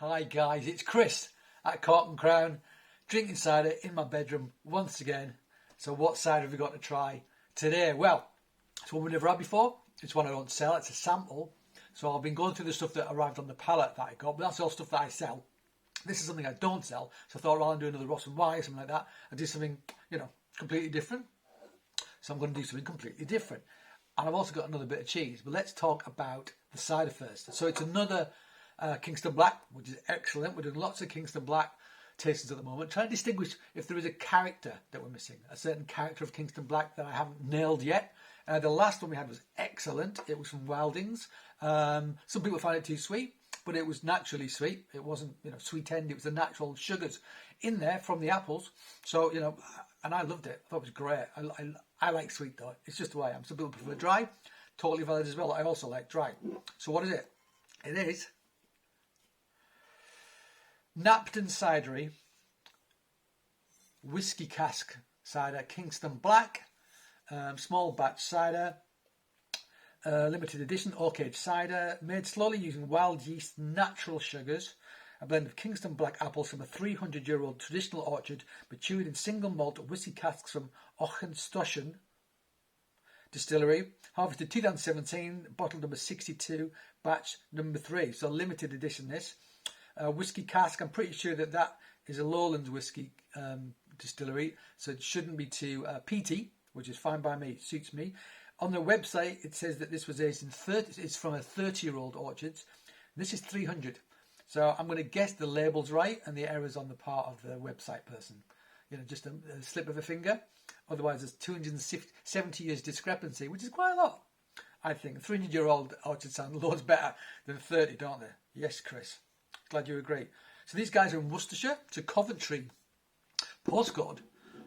Hi guys, it's Chris at Cork and Crown, drinking cider in my bedroom once again. So what cider have we got to try today? Well, it's one we've never had before. It's one I don't sell, it's a sample. So I've been going through the stuff that arrived on the pallet that I got, but that's all stuff that I sell. This is something I don't sell, so I thought rather than do another Ross and Y or something like that, I'd do something, completely different. So I'm going to do something completely different. And I've also got another bit of cheese, but let's talk about the cider first. So it's another Kingston Black, which is excellent. We're doing lots of Kingston Black tastings at the moment, trying to distinguish if there is a character that we're missing, a certain character of Kingston Black that I haven't nailed yet. The last one we had was excellent. It was from Wildings. Some people find it too sweet, but it was naturally sweet. It wasn't, sweet end. It was the natural sugars in there from the apples. So, and I loved it. I thought it was great. I like sweet though. It's just the way I am. Some people prefer dry. Totally valid as well. I also like dry. So what is it? It is Napton Cidery Whisky Cask Cider Kingston Black, small batch cider, limited edition oak aged cider, made slowly using wild yeast, natural sugars, a blend of Kingston Black apples from a 300-year-old traditional orchard, matured in single malt whisky casks from Ochenstoschen Distillery, harvested 2017, bottle number 62, batch number 3. So limited edition this. Whisky cask, I'm pretty sure that is a Lowlands whisky distillery, so it shouldn't be too peaty, which is fine by me, suits me. On their website, it says that this was aged in it's from a 30-year-old orchard. This is 300. So I'm going to guess the label's right and the error's on the part of the website person. Just a slip of a finger. Otherwise, there's 270 years discrepancy, which is quite a lot. I think 300-year-old orchard sound loads better than 30, don't they? Yes, Chris. Glad you agree. So these guys are in Worcestershire. It's a Coventry postcode.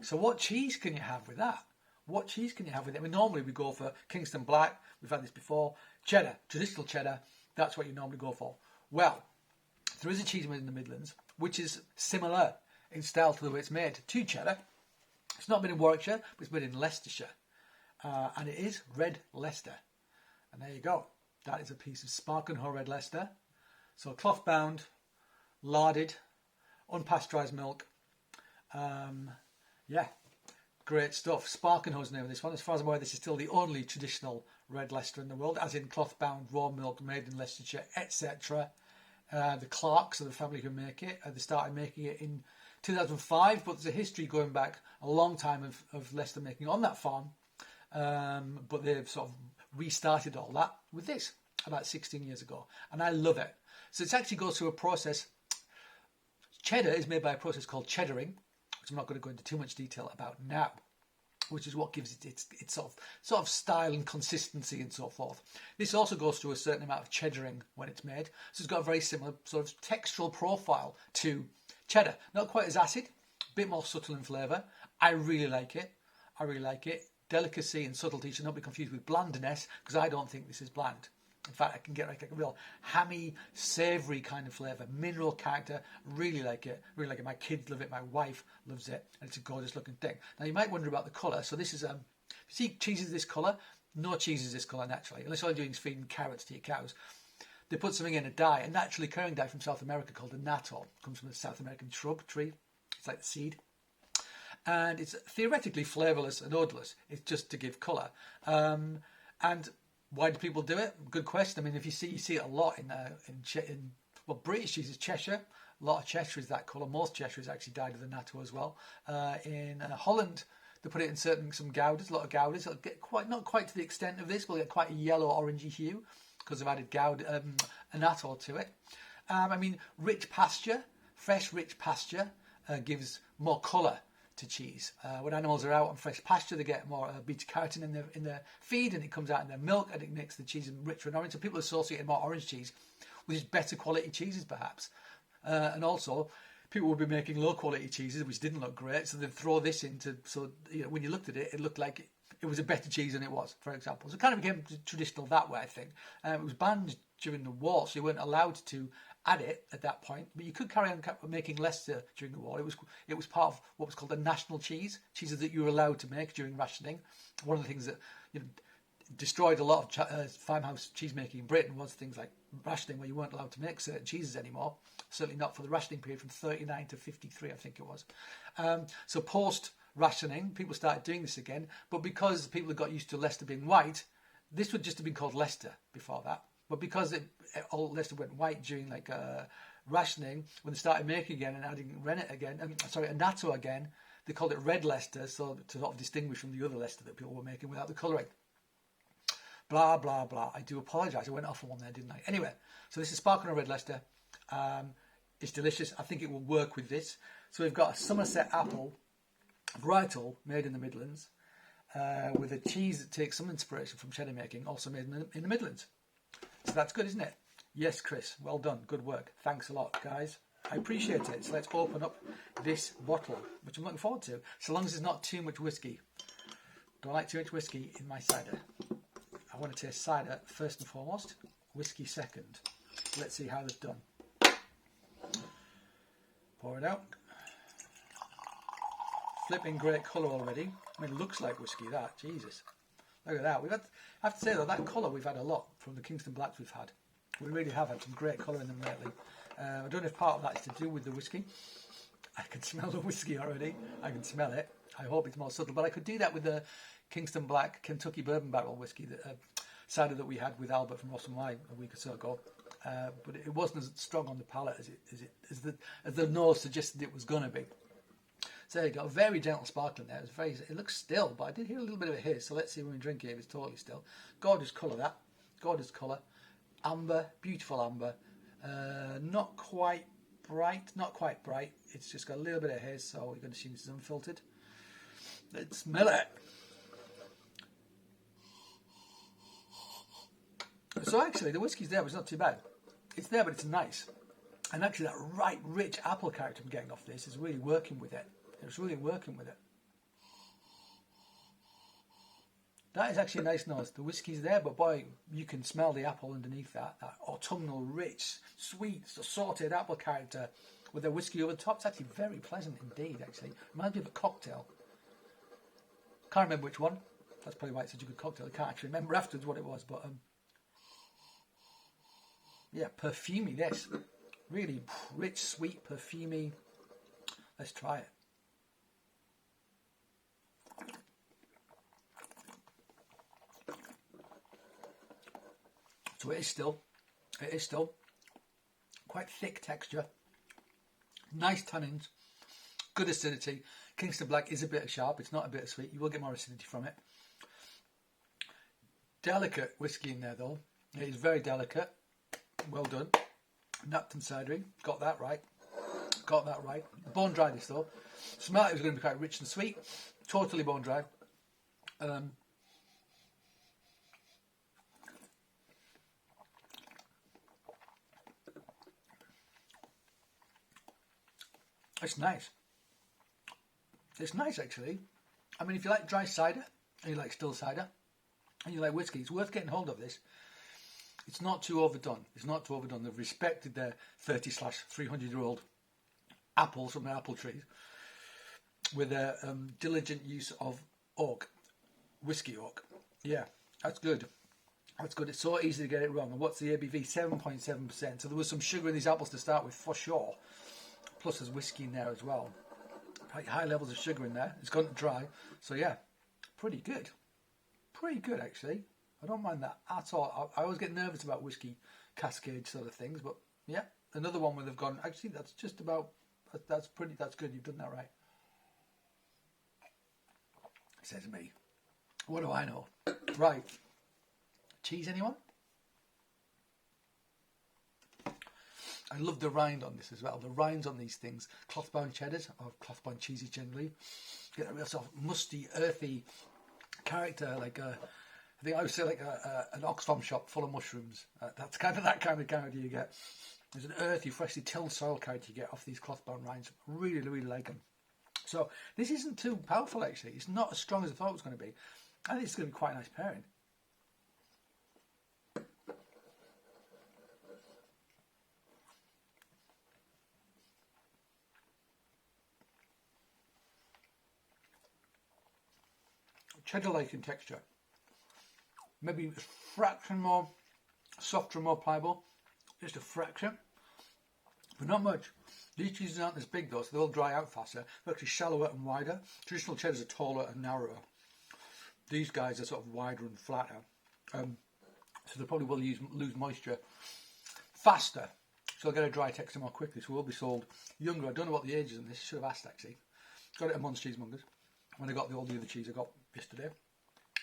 So what cheese can you have with that? What cheese can you have with it? I mean, normally we go for Kingston Black. We've had this before. Cheddar, traditional cheddar. That's what you normally go for. Well, there is a cheese made in the Midlands, which is similar in style to the way it's made to cheddar. It's not made in Warwickshire, but it's made in Leicestershire. And it is Red Leicester. And there you go. That is a piece of Spark & Hoe Red Leicester. So cloth bound, larded, unpasteurised milk. Great stuff. Spark & Hoe's the name of this one. As far as I'm aware, this is still the only traditional Red Leicester in the world, as in cloth bound, raw milk, made in Leicestershire, etc. The Clarks are the family who make it. They started making it in 2005, but there's a history going back a long time of Leicester making on that farm. But they've sort of restarted all that with this about 16 years ago. And I love it. So it actually goes through a process. Cheddar is made by a process called cheddaring, which I'm not going to go into too much detail about now, which is what gives it its sort of style and consistency and so forth. This also goes through a certain amount of cheddaring when it's made. So it's got a very similar sort of textural profile to cheddar. Not quite as acid, a bit more subtle in flavour. I really like it. Delicacy and subtlety should not be confused with blandness, because I don't think this is bland. In fact, I can get like a real hammy, savoury kind of flavour, mineral character. Really like it. My kids love it. My wife loves it. And it's a gorgeous looking thing. Now, you might wonder about the colour. So this is, see cheese is this colour? No cheese is this colour naturally. Unless all you're doing is feeding carrots to your cows. They put something in a dye, a naturally occurring dye from South America called a natol. It comes from a South American shrub, tree. It's like the seed. And it's theoretically flavourless and odourless. It's just to give colour. And why do people do it? Good question. I mean, if you see it a lot in British cheese is Cheshire. A lot of Cheshire is that colour. Most Cheshire is actually dyed with a natto as well. In Holland, they put it in some Goudas, a lot of Goudas. It'll get not quite to the extent of this, but it'll get quite a yellow, orangey hue because they've added a natto to it. Rich pasture, fresh rich pasture gives more colour to cheese. When animals are out on fresh pasture, they get more beta carotene in their feed, and it comes out in their milk, and it makes the cheese richer and orange. So people associate more orange cheese with better quality cheeses, perhaps. And also, people would be making low quality cheeses which didn't look great, so they'd throw this into. So when you looked at it, it looked like it was a better cheese than it was, for example. So it kind of became traditional that way, I think. It was banned during the war, so you weren't allowed to add it at that point, but you could carry on making Leicester during the war. It was part of what was called a national cheeses that you were allowed to make during rationing. One of the things that destroyed a lot of farmhouse cheese making in Britain was things like rationing, where you weren't allowed to make certain cheeses anymore. Certainly not for the rationing period from 39 to 53, I think it was. So post rationing, people started doing this again, but because people had got used to Leicester being white, this would just have been called Leicester before that. But because all Leicester went white during like rationing, when they started making again and adding rennet again, annatto again, they called it Red Leicester, so to sort of distinguish from the other Leicester that people were making without the colouring. Blah, blah, blah. I do apologise. I went off on one there, didn't I? Anyway, so this is Sparkling Red Leicester. It's delicious. I think it will work with this. So we've got a Somerset apple varietal made in the Midlands with a cheese that takes some inspiration from cheddar making, also made in the Midlands. So that's good, isn't it? Yes, Chris. Well done. Good work. Thanks a lot, guys. I appreciate it. So let's open up this bottle, which I'm looking forward to, so long as there's not too much whiskey. Don't like too much whiskey in my cider. I want to taste cider first and foremost, whiskey second. Let's see how they've done. Pour it out. Flipping great colour already. I mean, it looks like whiskey, that. Jesus. Look at that. I have to say, though, that colour we've had a lot from the Kingston Blacks we've had. We really have had some great colour in them lately. I don't know if part of that is to do with the whiskey. I can smell the whiskey already. I can smell it. I hope it's more subtle. But I could do that with the Kingston Black Kentucky Bourbon Barrel whiskey, cider that we had with Albert from Ross and Rye a week or so ago. But it wasn't as strong on the palate as the nose suggested it was going to be. So there you go, a very gentle sparkling there. It looks still, but I did hear a little bit of a hiss. So let's see when we drink it if it's totally still. Gorgeous colour, that. Gorgeous colour. Amber, beautiful amber. Not quite bright. It's just got a little bit of haze, so we're going to assume this is unfiltered. Let's smell it. So actually, the whiskey's there, but it's not too bad. It's there, but it's nice. And actually, that right rich apple character I'm getting off this is really working with it. It's really working with it. That is actually a nice nose. The whiskey's there, but boy, you can smell the apple underneath that. That autumnal, rich, sweet, assorted apple character with the whiskey over the top. It's actually very pleasant indeed, actually. Reminds me of a cocktail. Can't remember which one. That's probably why it's such a good cocktail. I can't actually remember afterwards what it was, but yeah, perfumey this. Really rich, sweet, perfumey. Let's try it. So it is still quite thick texture, nice tannins, good acidity. Kingston Black is a bit sharp, it's not a bit sweet. You will get more acidity from it. Delicate whiskey in there though. It is very delicate. Well done. Napton Cidery, got that right. Bone dry this though. Smell it was going to be quite rich and sweet. Totally bone dry. It's nice. It's nice actually. I mean, if you like dry cider, and you like still cider, and you like whiskey, it's worth getting hold of this. It's not too overdone. They've respected their 30/300-year-old apples from their apple trees with their diligent use of oak, whiskey oak. Yeah, that's good. It's so easy to get it wrong. And what's the ABV? 7.7%. So there was some sugar in these apples to start with, for sure. Plus there's whiskey in there as well. Quite high levels of sugar in there. It's gone dry. So yeah, pretty good. Pretty good actually. I don't mind that at all. I always get nervous about whiskey cascade sort of things, but yeah, another one where they've gone, actually that's just about, that's good. You've done that right. Says me. What do I know? Right. Cheese, anyone? I love the rind on this as well. The rinds on these things, cloth-bound cheddars, or cloth-bound cheeses generally, get a real sort of musty, earthy character, like I think I would say like an Oxfam shop full of mushrooms. That's that kind of character you get. There's an earthy, freshly tilled soil character you get off these cloth-bound rinds. Really, really like them. So this isn't too powerful actually. It's not as strong as I thought it was going to be. I think it's going to be quite a nice pairing. Cheddar-like in texture. maybe a fraction more softer and more pliable, just a fraction, but not much. These cheeses aren't as big though, so they'll dry out faster. They're actually shallower and wider. Traditional cheddars are taller and narrower. These guys are sort of wider and flatter, so they probably will lose moisture faster, so they'll get a dry texture more quickly, so will be sold younger. I don't know what the age is on this, should have asked actually. Got it at Mon's Cheesemongers when I got all the other cheese I got yesterday.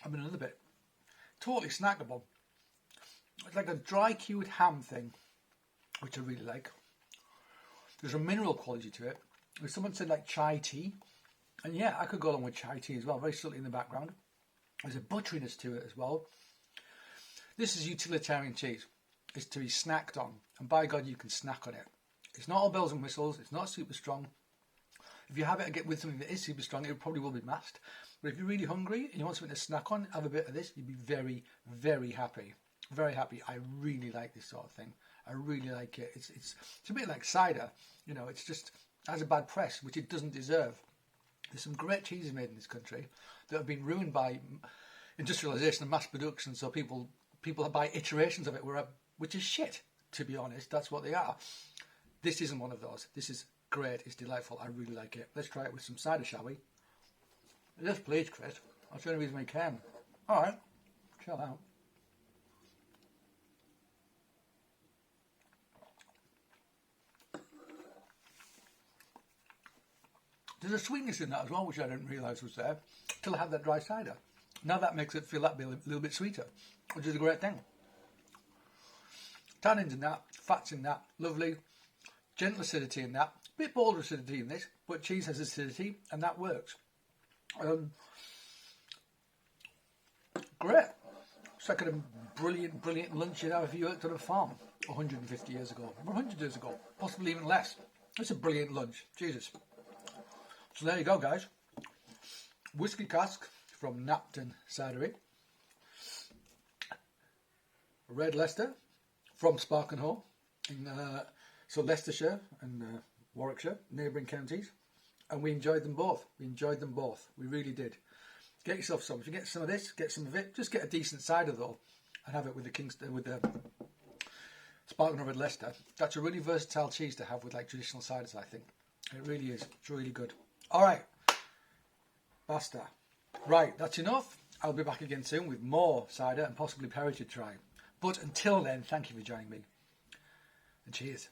I mean, another bit. Totally snackable. It's like a dry cured ham thing, which I really like. There's a mineral quality to it. Someone said like chai tea, and yeah, I could go along with chai tea as well, very subtly in the background. There's a butteriness to it as well. This is utilitarian cheese. It's to be snacked on, and by God, you can snack on it. It's not all bells and whistles. It's not super strong. If you have it with something that is super strong, it probably will be masked. But if you're really hungry and you want something to snack on, have a bit of this, you'd be very, very happy. Very happy. I really like this sort of thing. I really like it. It's a bit like cider. You know, it's just has a bad press, which it doesn't deserve. There's some great cheeses made in this country that have been ruined by industrialisation and mass production. So people buy iterations of it, which is shit. To be honest, that's what they are. This isn't one of those. This is great. It's delightful. I really like it. Let's try it with some cider, shall we? Yes, please, Chris. That's the only reason we can. All right. Chill out. There's a sweetness in that as well, which I didn't realise was there till I had that dry cider. Now that makes it feel that bit a little bit sweeter, which is a great thing. Tannins in that, fats in that, lovely. Gentle acidity in that, bit bolder acidity in this, but cheese has acidity, and that works. Great. It's like a brilliant lunch you'd have if you worked on a farm 150 years ago, 100 years ago, possibly even less. It's a brilliant lunch. Jesus. So there you go, guys. Whisky cask from Napton Cidery. Red Leicester from Sparkenhall in Leicestershire and Warwickshire, neighbouring counties. And we enjoyed them both. We really did. Get yourself some. If you get some of this, get some of it. Just get a decent cider though, and have it with the Kingston, with the Sparkenhall Red Leicester. That's a really versatile cheese to have with like traditional ciders, I think. It really is. It's really good. All right, basta. Right, that's enough. I'll be back again soon with more cider and possibly perry to try. But until then, thank you for joining me. And cheers.